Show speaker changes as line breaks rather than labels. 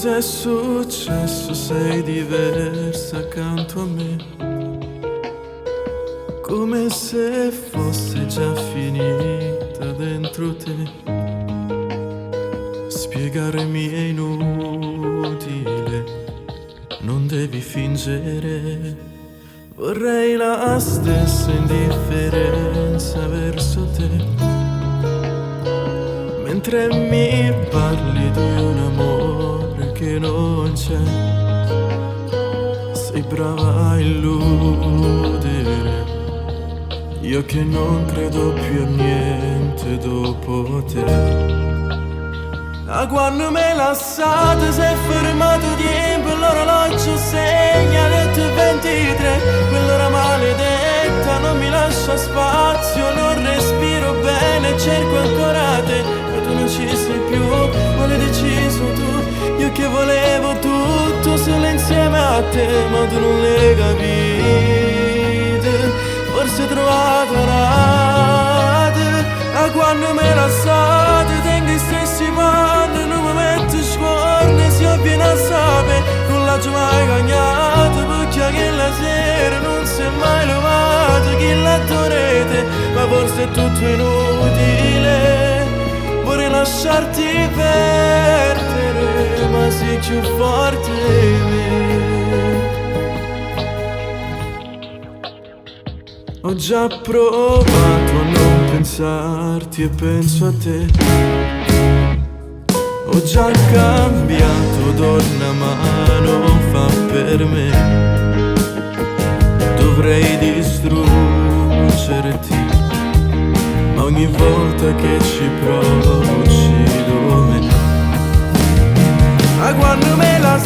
Cos'è successo? Sei diversa accanto a me, come se fosse già finita dentro te. Spiegarmi è inutile, non devi fingere. Vorrei la stessa indifferenza verso te, mentre mi parli di un amore che non c'è. Sei brava a illudere, io che non credo più a niente dopo te. Da quando me lasciate sei fermato tempo, l'orologio segna le 8:23. Quell'ora maledetta non mi lascia spazio, non respiro bene, cerco ancora te, ma tu non ci sei più, ma l'hai deciso tu. Io che volevo tutto solo insieme a te, ma tu non l'hai capito. Forse hai trovato rate, da quando me lasciate tengo i stessi panni, non mi metto scorne, si avviene a sapere, non l'ha mai cagnato, perché che la sera non si è mai lavato, chi la torrete, ma forse è tutto inutile, vorrei lasciarti perdere, ma sei più forte di me. Ho già provato a non pensarti e penso a te. Ho già cambiato donna ma non fa per me. Dovrei distruggerti, ma ogni volta che ci provo uccido me. Ma quando me la